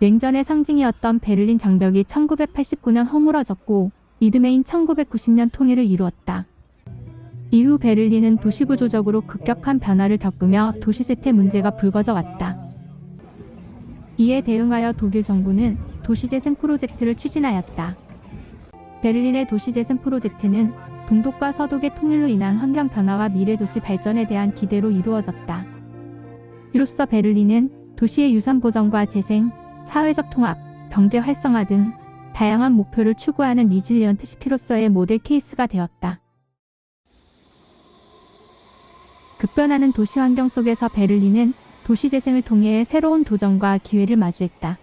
냉전의 상징이었던 베를린 장벽이 1989년 허물어졌고 이듬해인 1990년 통일을 이루었다. 이후 베를린은 도시구조적으로 급격한 변화를 겪으며 도시재태 문제가 불거져 왔다. 이에 대응하여 독일 정부는 도시재생 프로젝트를 추진하였다. 베를린의 도시재생 프로젝트는 동독과 서독의 통일로 인한 환경 변화와 미래 도시 발전에 대한 기대로 이루어졌다. 이로써 베를린은 도시의 유산 보전과 재생, 사회적 통합, 경제 활성화 등 다양한 목표를 추구하는 리질리언트 시티로서의 모델 케이스가 되었다. 급변하는 도시 환경 속에서 베를린은 도시재생을 통해 새로운 도전과 기회를 마주했다.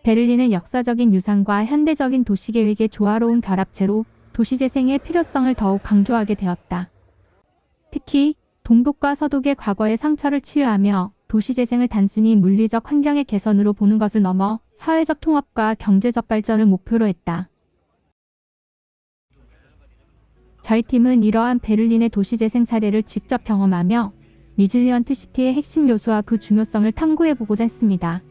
베를린은 역사적인 유산과 현대적인 도시계획의 조화로운 결합체로 도시재생의 필요성을 더욱 강조하게 되었다. 특히 동독과 서독의 과거의 상처를 치유하며 도시재생을 단순히 물리적 환경의 개선으로 보는 것을 넘어 사회적 통합과 경제적 발전을 목표로 했다. 저희 팀은 이러한 베를린의 도시재생 사례를 직접 경험하며 리질리언트 시티의 핵심 요소와 그 중요성을 탐구해보고자 했습니다.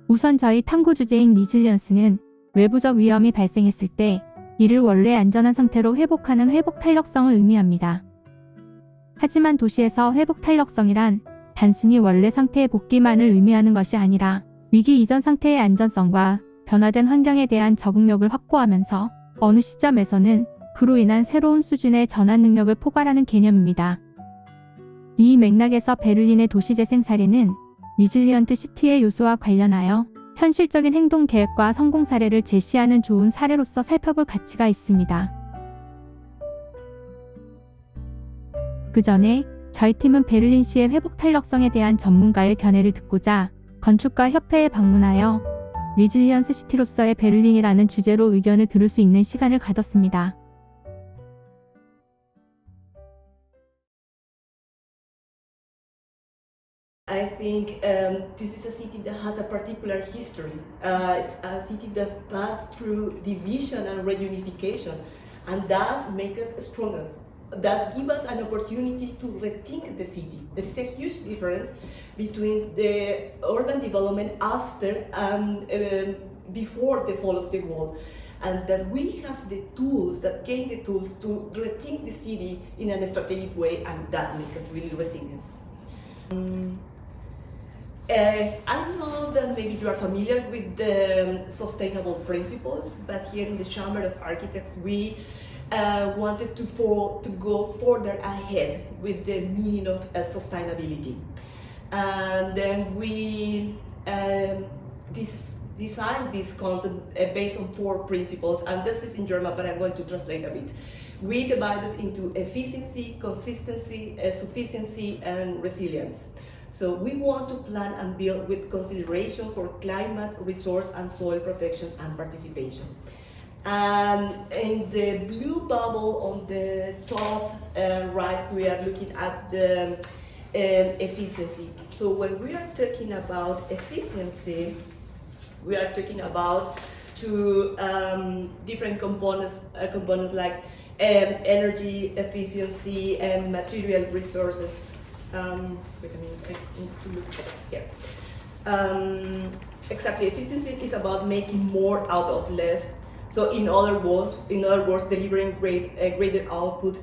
우선 저희 탐구 주제인 리질리언스는 외부적 위험이 발생했을 때 이를 원래 안전한 상태로 회복하는 회복 탄력성을 의미합니다. 하지만 도시에서 회복 탄력성이란 단순히 원래 상태의 복귀만을 의미하는 것이 아니라 위기 이전 상태의 안전성과 변화된 환경에 대한 적응력을 확보하면서 어느 시점에서는 그로 인한 새로운 수준의 전환 능력을 포괄하는 개념입니다. 이 맥락에서 베를린의 도시재생 사례는 리질리언트 시티의 요소와 관련하여 현실적인 행동 계획과 성공 사례를 제시하는 좋은 사례로서 살펴볼 가치가 있습니다. 그 전에 저희 팀은 베를린시의 회복 탄력성에 대한 전문가의 견해를 듣고자 건축가 협회에 방문하여 리질리언스 시티로서의 베를린이라는 주제로 의견을 들을 수 있는 시간을 가졌습니다. I think this is a city that has a particular history. It's a city that passed through division and reunification, and thus make us stronger. That give us an opportunity to rethink the city. There is a huge difference between the urban development after and before the fall of the wall, and that we have the tools, that gain the tools to rethink the city in a strategic way, and that makes us really resilient. I know that maybe you are familiar with the sustainable principles, but here in the Chamber of Architects we wanted to go further ahead with the meaning of sustainability. And then we designed this concept based on 4 principles, and this is in German, but I'm going to translate a bit. We divided into efficiency, consistency, sufficiency, and resilience. So we want to plan and build with consideration for climate, resource, and soil protection and participation. And in the blue bubble on the top right, we are looking at the efficiency. So when we are talking about efficiency, we are talking about 2 different components like energy efficiency and material resources. Wait a minute, I need to look here. Exactly, efficiency is about making more out of less. So in other words, delivering greater output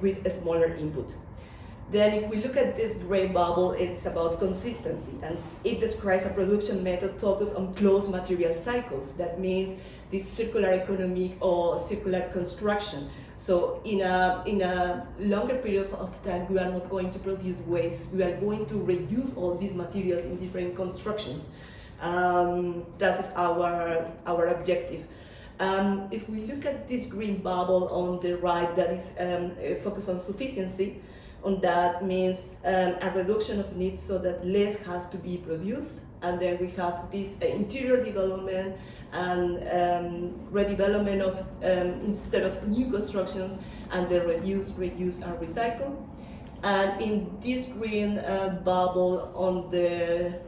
with a smaller input. Then if we look at this gray bubble, it's about consistency, and it describes a production method focused on closed material cycles. That means this circular economy or circular construction. So in a longer period of time, we are not going to produce waste. We are going to reuse all these materials in different constructions. That is our objective. If we look at this green bubble on the right, that is focused on sufficiency. And that means a reduction of needs so that less has to be produced. And then we have this interior development and redevelopment of instead of new constructions, and the reduce, and recycle. And in this green bubble on the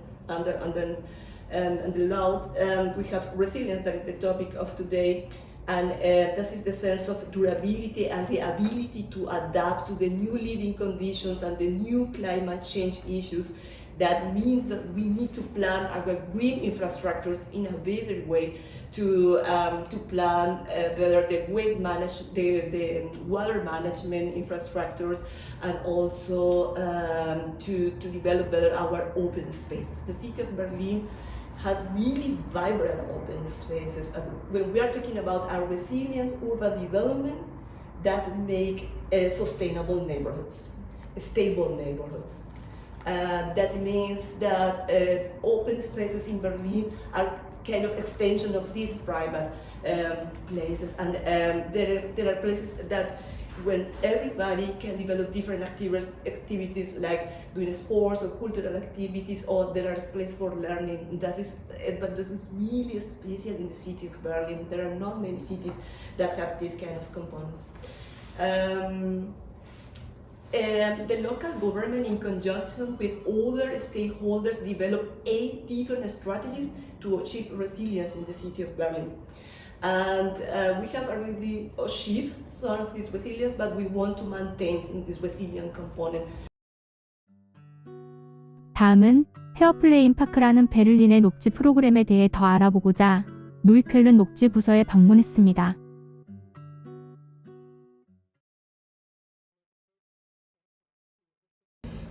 loud, we have resilience, that is the topic of today. And this is the sense of durability and the ability to adapt to the new living conditions and the new climate change issues That means that we need to plan our green infrastructures in a better way to plan better the water management infrastructures, and also to develop better our open spaces. The city of Berlin has really vibrant open spaces. As when we are talking about our resilience urban development that make sustainable neighborhoods, stable neighborhoods. That means that open spaces in Berlin are kind of extension of these private places, and there are places that when everybody can develop different activities like doing sports or cultural activities, or there are space for learning. But this is really special in the city of Berlin. There are not many cities that have these kind of components. And the local government, in conjunction with other stakeholders, developed 8 different strategies to achieve resilience in the city of Berlin. And we have already achieved some of this resilience, but we want to maintain this resilient component. 다음은 페어플레인 파크라는 베를린의 녹지 프로그램에 대해 더 알아보고자 노이켈른 녹지 부서에 방문했습니다.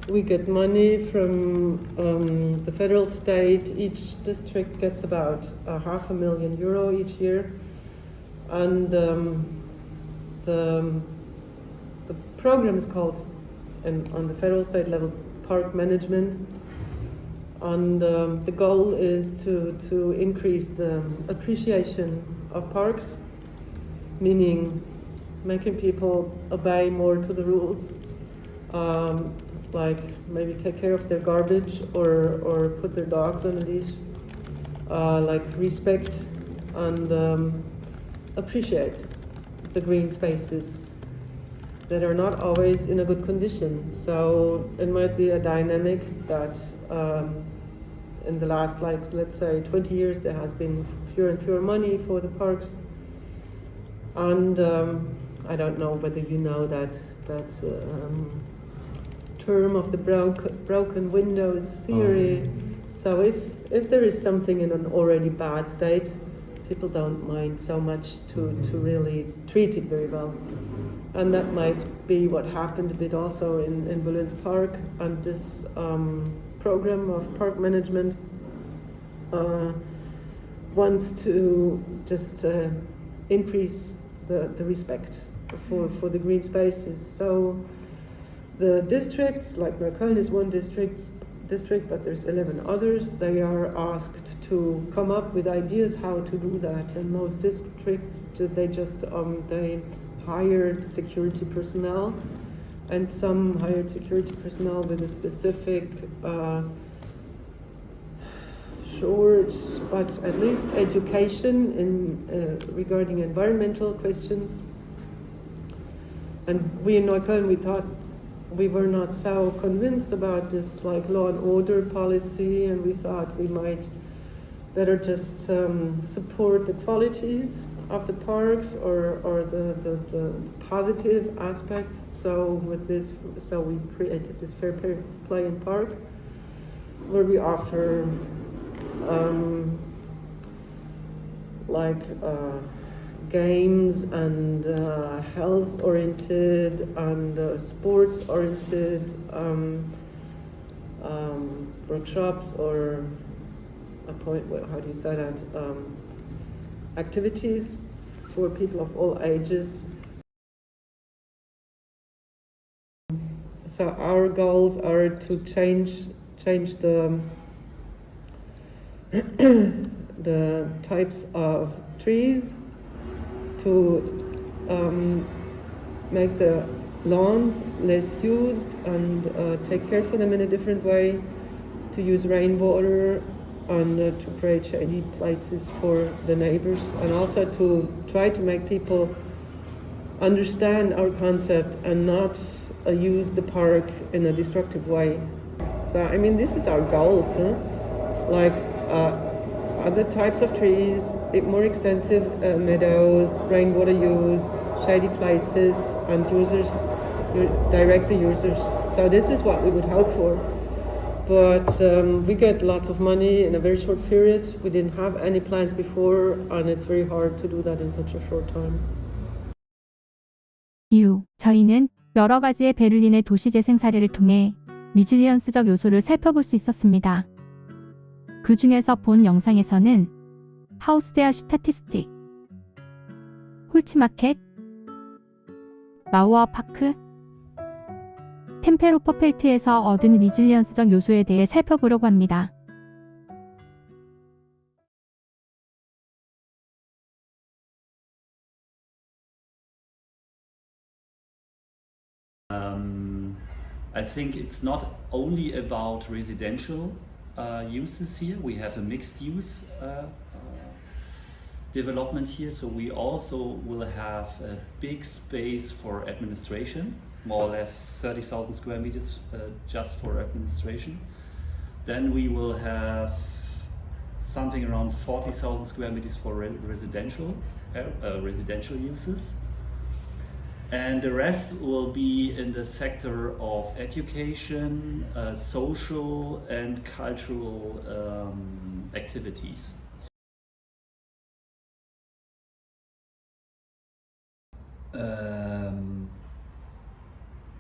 We get money from the federal state. Each district gets about €500,000 each year, and the program is called, on the federal state level, park management. And the goal is to increase the appreciation of parks, meaning making people obey more to the rules. Like maybe take care of their garbage or put their dogs on a leash, like respect and appreciate the green spaces that are not always in a good condition. So it might be a dynamic that in the last, like, let's say 20 years, there has been fewer and fewer money for the parks. And I don't know whether you know that term of the broken windows theory. So if there is something in an already bad state, people don't mind so much to really treat it very well. And that might be what happened a bit also in Berlin's park. And this program of park management wants to just increase the respect for the green spaces. So the districts, like Neukölln is one district, but there's 11 others. They are asked to come up with ideas how to do that. And most districts, they just they hired security personnel, and some hired security personnel with a specific short, but at least education in regarding environmental questions. And we in Neukölln, we thought we were not so convinced about this like law and order policy, and we thought we might better just support the qualities of the parks or the positive aspects. So with this, we created this Fair Play in Park, where we offer games and health-oriented and sports-oriented workshops or activities for people of all ages. So our goals are to change the the types of trees, to make the lawns less used and take care for them in a different way, to use rainwater and to create shady places for the neighbors, and also to try to make people understand our concept and not use the park in a destructive way. So I mean, this is our goals, huh? Like other types of trees, more extensive meadows, rainwater use, shady places, and users, direct the users. So this is what we would hope for. but we get lots of money in a very short period. We didn't have any plans before, and it's very hard to do that in such a short time. 이후 저희는 여러 가지의 베를린의 도시재생 사례를 통해 리질리언스적 요소를 살펴볼 수 있었습니다. 그 중에서 본 영상에서는 하우스데아 슈타티스틱, 홀츠마켓, 마우어 파크, 템페로퍼펠트에서 얻은 리질리언스적 요소에 대해 살펴보려고 합니다. I think it's not only about residential uses here. We have a mixed use development here, so we also will have a big space for administration, more or less 30,000 square meters just for administration. Then we will have something around 40,000 square meters for residential uses. And the rest will be in the sector of education, social and cultural activities.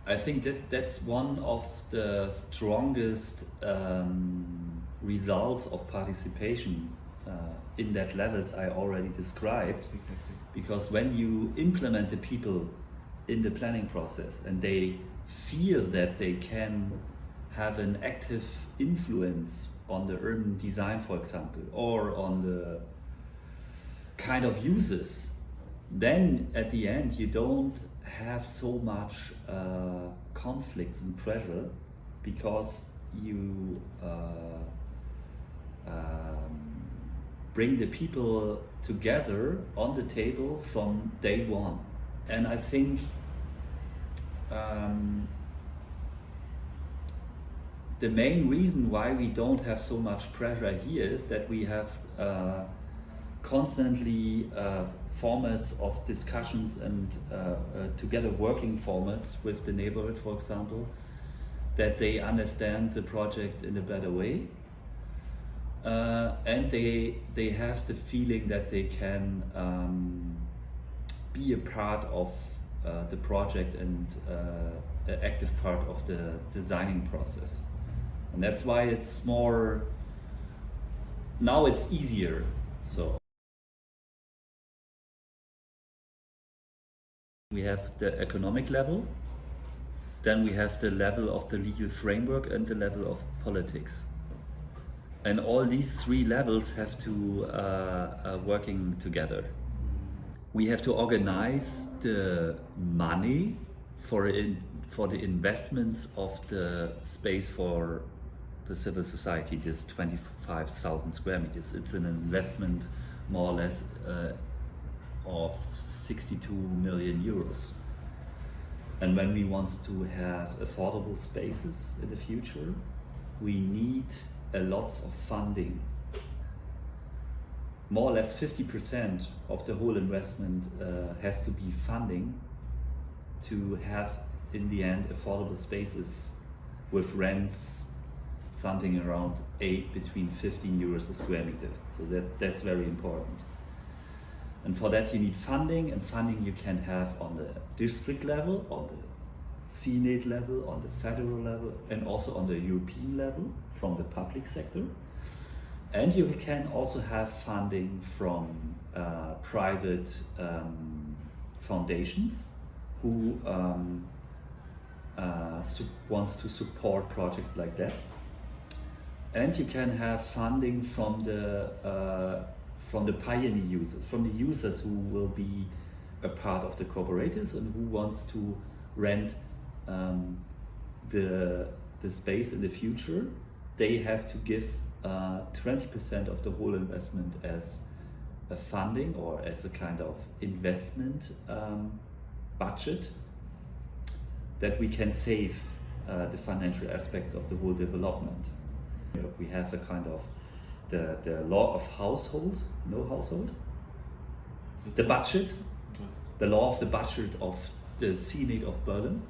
I think that's one of the strongest results of participation in that levels I already described. Exactly. Because when you implement the people in the planning process and they feel that they can have an active influence on the urban design, for example, or on the kind of uses, then at the end you don't have so much conflicts and pressure, because you bring the people together on the table from day one. And I think the main reason why we don't have so much pressure here is that we have constantly formats of discussions and together working formats with the neighborhood, for example, that they understand the project in a better way, and they have the feeling that they can be a part of the project and an active part of the designing process. And that's why it's more, now it's easier. So we have the economic level, then we have the level of the legal framework and the level of politics. And all these three levels have to working together. We have to organize the money for the investments of the space for the civil society, this 25,000 square meters. It's an investment more or less of 62 million euros. And when we want to have affordable spaces in the future, we need a lots of funding. More or less 50% of the whole investment has to be funding to have, in the end, affordable spaces with rents something around between 15 euros a square meter. So that's very important. And for that you need funding, and funding you can have on the district level, on the Senate level, on the federal level, and also on the European level from the public sector. And you can also have funding from private foundations who wants to support projects like that. And you can have funding from the pioneer users, from the users who will be a part of the cooperatives and who wants to rent the space in the future. They have to give 20% of the whole investment as a funding or as a kind of investment budget, that we can save the financial aspects of the whole development. We have a kind of the law of household, the budget, the law of the budget of the Senate of Berlin.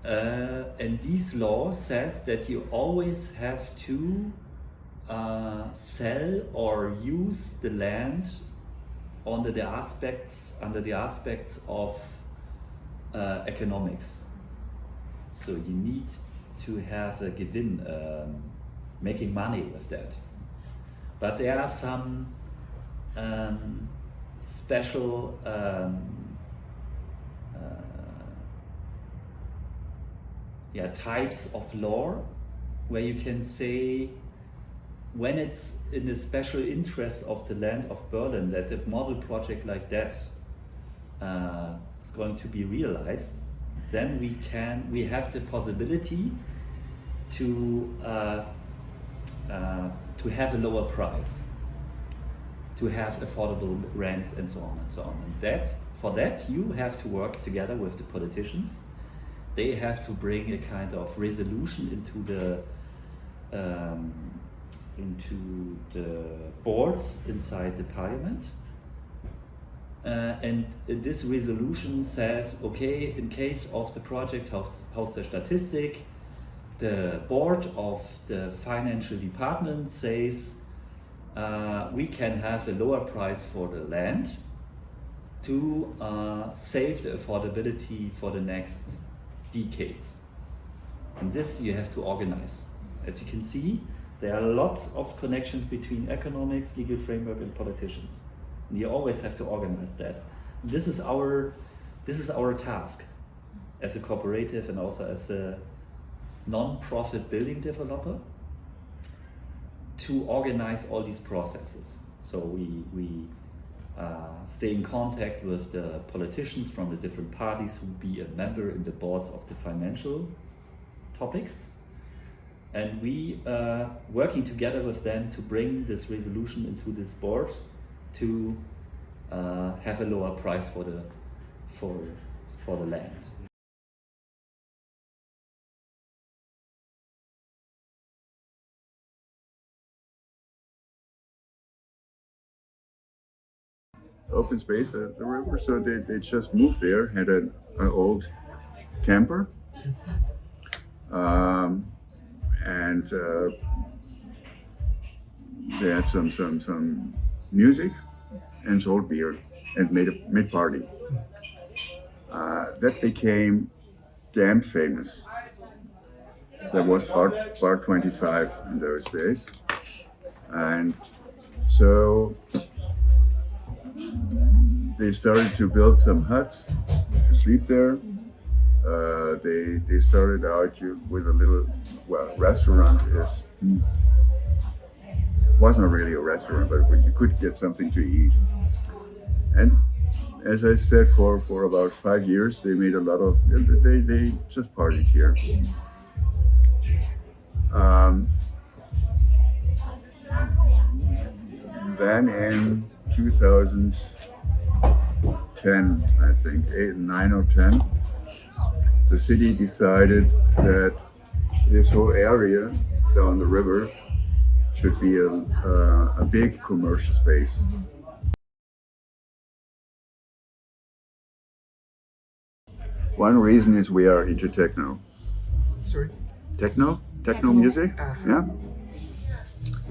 And this law says that you always have to sell or use the land under the aspects of economics. So you need to have a Gewinn, making money with that. But there are some special types of law where you can say, when it's in the special interest of the land of Berlin that a model project like that is going to be realized, then we have the possibility to have a lower price, to have affordable rents and so on and so on. And for that you have to work together with the politicians. They have to bring a kind of resolution into the boards inside the parliament. And this resolution says, okay, in case of the project Haus der Statistik, the board of the financial department says we can have a lower price for the land to save the affordability for the next decades. And this you have to organize. As you can see, there are lots of connections between economics, legal framework and politicians. And you always have to organize that. This is our task as a cooperative and also as a non-profit building developer, to organize all these processes. So we stay in contact with the politicians from the different parties who be a member in the boards of the financial topics. And we working together with them to bring this resolution into this board to have a lower price for the land. Open space at the river, so they just moved there, had an old camper, and they had some music and sold beer and made party. That became damn famous. That was bar 25 in those days, and so they started to build some huts to sleep there. They started out with a little, restaurant wasn't really a restaurant, but you could get something to eat. And as I said, for about 5 years, they made a lot of, they just partied here. Then in 2010, I think, 9 or 10, the city decided that this whole area down the river should be a big commercial space. One reason is we are into techno. Sorry? Techno music, yeah.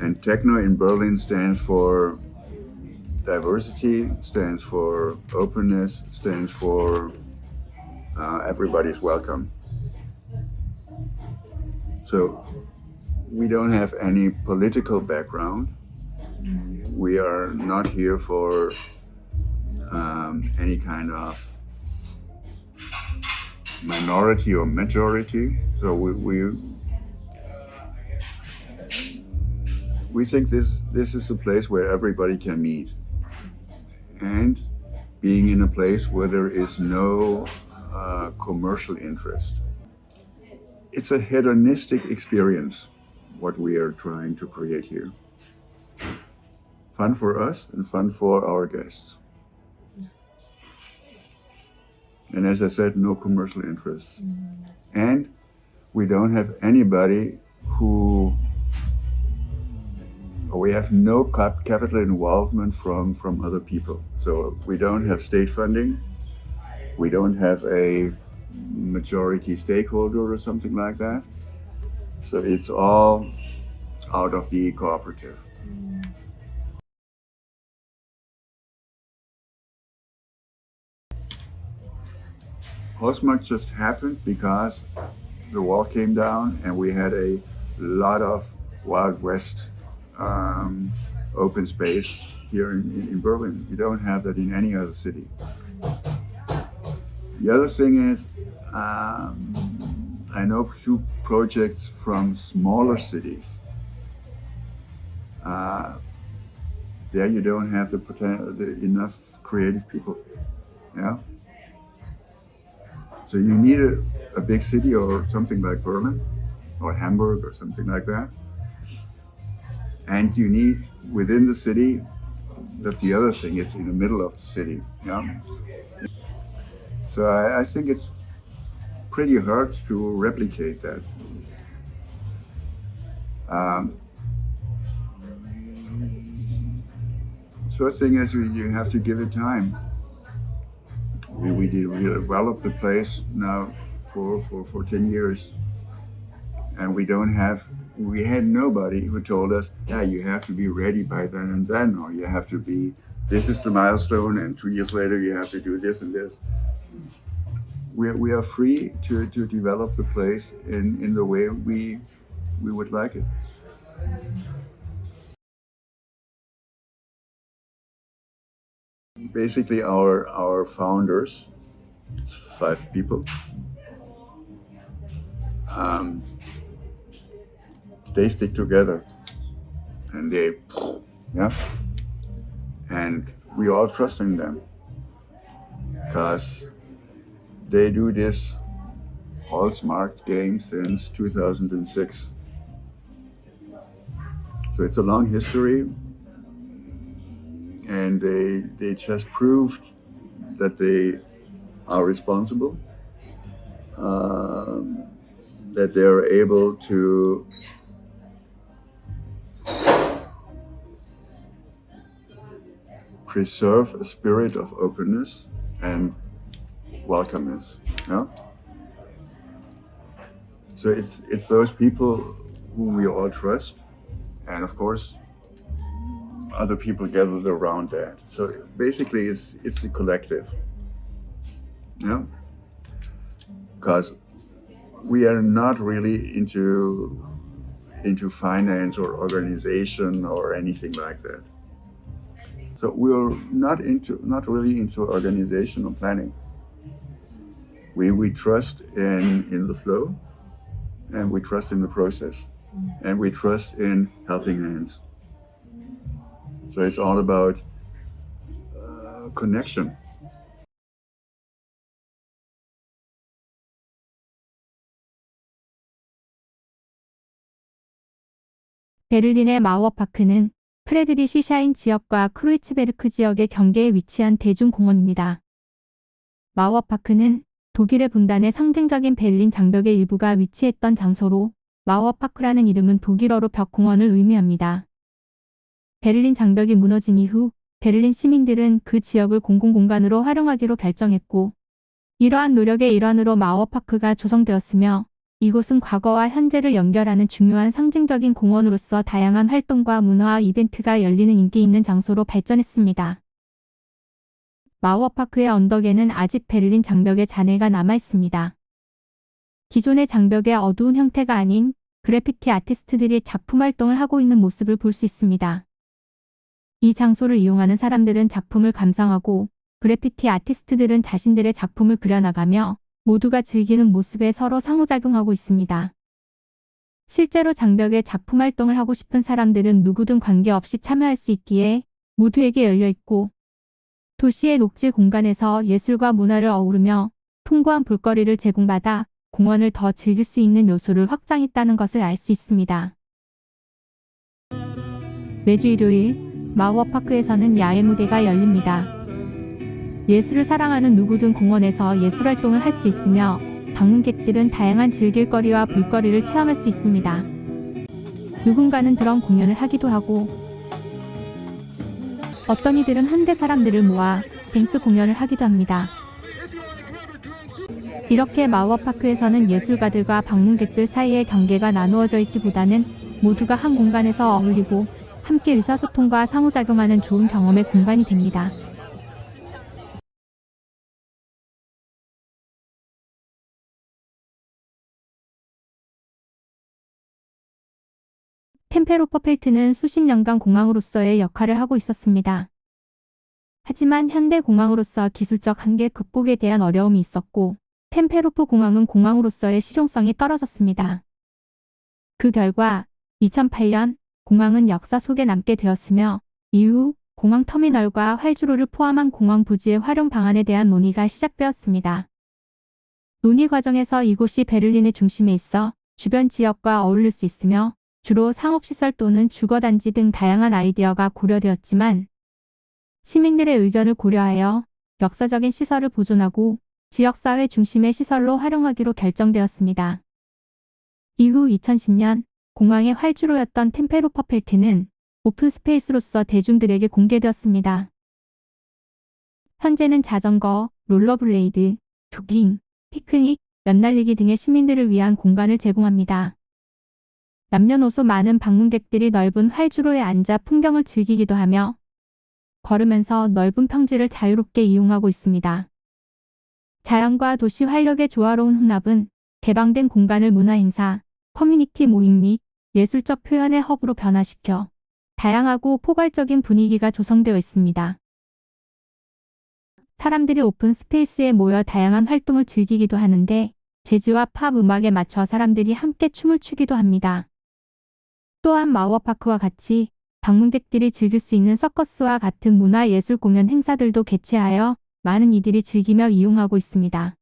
And techno in Berlin stands for diversity, stands for openness, stands for everybody's welcome. So we don't have any political background. We are not here for any kind of minority or majority. So we think this is a place where everybody can meet. And being in a place where there is no commercial interest. It's a hedonistic experience, what we are trying to create here. Fun for us and fun for our guests. And as I said, no commercial interests. And we don't have anybody we have no capital involvement from other people. So we don't have state funding. We don't have a majority stakeholder or something like that. So it's all out of the cooperative. Housemark just happened because the wall came down and we had a lot of Wild West open space here in Berlin. You don't have that in any other city. The other thing is, I know few projects from smaller cities. There you don't have enough creative people. Yeah. So you need a big city or something like Berlin or Hamburg or something like that. And you need within the city, that's the other thing, it's in the middle of the city. Yeah. So I think it's pretty hard to replicate that. So the thing is, you have to give it time. We developed the place now for 10 years. And we had nobody who told us, yeah, you have to be ready by then and then, or you have to be, this is the milestone, and 2 years later you have to do this and this. We are free to develop the place in the way we would like it. Basically, our founders, 5 people, they stick together, and and we all trust in them, because they do this Housemark game since 2006. So it's a long history, and they just proved that they are responsible, that they're able to preserve a spirit of openness and welcomeness. Yeah? So it's those people whom we all trust, and of course other people gathered around that. So basically it's a collective. Yeah? Because we are not really into finance or organization or anything like that. So we are not really into organizational planning. We trust in the flow, and we trust in the process, and we trust in helping hands. So it's all about connection. 베를린의 마우어파크는 프레드리시샤인 지역과 크루이츠베르크 지역의 경계에 위치한 대중공원입니다. 마우어파크는 독일의 분단의 상징적인 베를린 장벽의 일부가 위치했던 장소로 마우어파크라는 이름은 독일어로 벽공원을 의미합니다. 베를린 장벽이 무너진 이후 베를린 시민들은 그 지역을 공공공간으로 활용하기로 결정했고, 이러한 노력의 일환으로 마우어파크가 조성되었으며, 이곳은 과거와 현재를 연결하는 중요한 상징적인 공원으로서 다양한 활동과 문화와 이벤트가 열리는 인기 있는 장소로 발전했습니다. 마우어파크의 언덕에는 아직 베를린 장벽의 잔해가 남아 있습니다. 기존의 장벽의 어두운 형태가 아닌 그래피티 아티스트들이 작품 활동을 하고 있는 모습을 볼 수 있습니다. 이 장소를 이용하는 사람들은 작품을 감상하고, 그래피티 아티스트들은 자신들의 작품을 그려나가며 모두가 즐기는 모습에 서로 상호작용하고 있습니다. 실제로 장벽에 작품 활동을 하고 싶은 사람들은 누구든 관계없이 참여할 수 있기에 모두에게 열려 있고, 도시의 녹지 공간에서 예술과 문화를 어우르며 풍부한 볼거리를 제공받아 공원을 더 즐길 수 있는 요소를 확장했다는 것을 알 수 있습니다. 매주 일요일 마우어파크에서는 야외 무대가 열립니다. 예술을 사랑하는 누구든 공원에서 예술활동을 할 수 있으며, 방문객들은 다양한 즐길거리와 볼거리를 체험할 수 있습니다. 누군가는 드럼 공연을 하기도 하고, 어떤 이들은 현대 사람들을 모아 댄스 공연을 하기도 합니다. 이렇게 마워파크에서는 예술가들과 방문객들 사이의 경계가 나누어져 있기보다는 모두가 한 공간에서 어울리고 함께 의사소통과 상호작용하는 좋은 경험의 공간이 됩니다. 템페로퍼펠트는 수십 년간 공항으로서의 역할을 하고 있었습니다. 하지만 현대 공항으로서 기술적 한계 극복에 대한 어려움이 있었고 템페로프 공항은 공항으로서의 실용성이 떨어졌습니다. 그 결과 2008년 공항은 역사 속에 남게 되었으며 이후 공항 터미널과 활주로를 포함한 공항 부지의 활용 방안에 대한 논의가 시작되었습니다. 논의 과정에서 이곳이 베를린의 중심에 있어 주변 지역과 어울릴 수 있으며 주로 상업시설 또는 주거단지 등 다양한 아이디어가 고려되었지만 시민들의 의견을 고려하여 역사적인 시설을 보존하고 지역사회 중심의 시설로 활용하기로 결정되었습니다. 이후 2010년 공항의 활주로였던 템페로퍼펠트는 오픈스페이스로서 대중들에게 공개되었습니다. 현재는 자전거, 롤러블레이드, 조깅, 피크닉, 연날리기 등의 시민들을 위한 공간을 제공합니다. 남녀노소 많은 방문객들이 넓은 활주로에 앉아 풍경을 즐기기도 하며 걸으면서 넓은 평지를 자유롭게 이용하고 있습니다. 자연과 도시 활력의 조화로운 혼합은 개방된 공간을 문화행사, 커뮤니티 모임 및 예술적 표현의 허브로 변화시켜 다양하고 포괄적인 분위기가 조성되어 있습니다. 사람들이 오픈 스페이스에 모여 다양한 활동을 즐기기도 하는데 재즈와 팝 음악에 맞춰 사람들이 함께 춤을 추기도 합니다. 또한 마워파크와 같이 방문객들이 즐길 수 있는 서커스와 같은 문화예술 공연 행사들도 개최하여 많은 이들이 즐기며 이용하고 있습니다.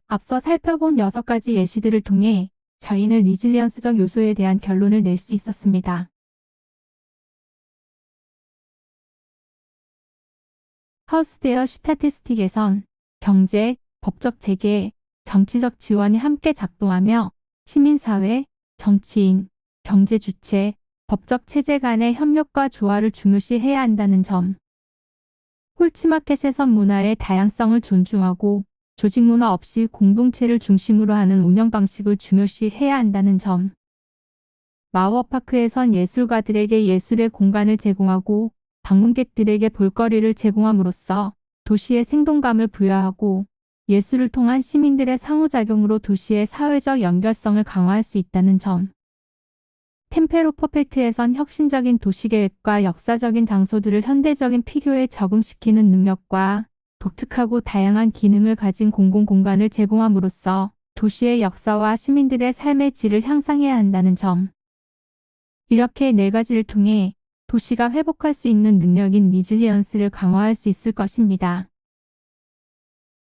앞서 살펴본 6가지 예시들을 통해 저희는 리질리언스적 요소에 대한 결론을 낼 수 있었습니다. 하우스데어 슈타티스틱에선 경제, 법적 체계, 정치적 지원이 함께 작동하며 시민사회, 정치인, 경제 주체, 법적 체제 간의 협력과 조화를 중요시해야 한다는 점. 홀치마켓에선 문화의 다양성을 존중하고 조직 문화 없이 공동체를 중심으로 하는 운영 방식을 중요시해야 한다는 점. 마워파크에선 예술가들에게 예술의 공간을 제공하고 방문객들에게 볼거리를 제공함으로써 도시의 생동감을 부여하고 예술을 통한 시민들의 상호작용으로 도시의 사회적 연결성을 강화할 수 있다는 점. 템페로퍼펠트에선 혁신적인 도시계획과 역사적인 장소들을 현대적인 필요에 적응시키는 능력과 독특하고 다양한 기능을 가진 공공공간을 제공함으로써 도시의 역사와 시민들의 삶의 질을 향상해야 한다는 점. 이렇게 4가지를 통해 도시가 회복할 수 있는 능력인 리질리언스를 강화할 수 있을 것입니다.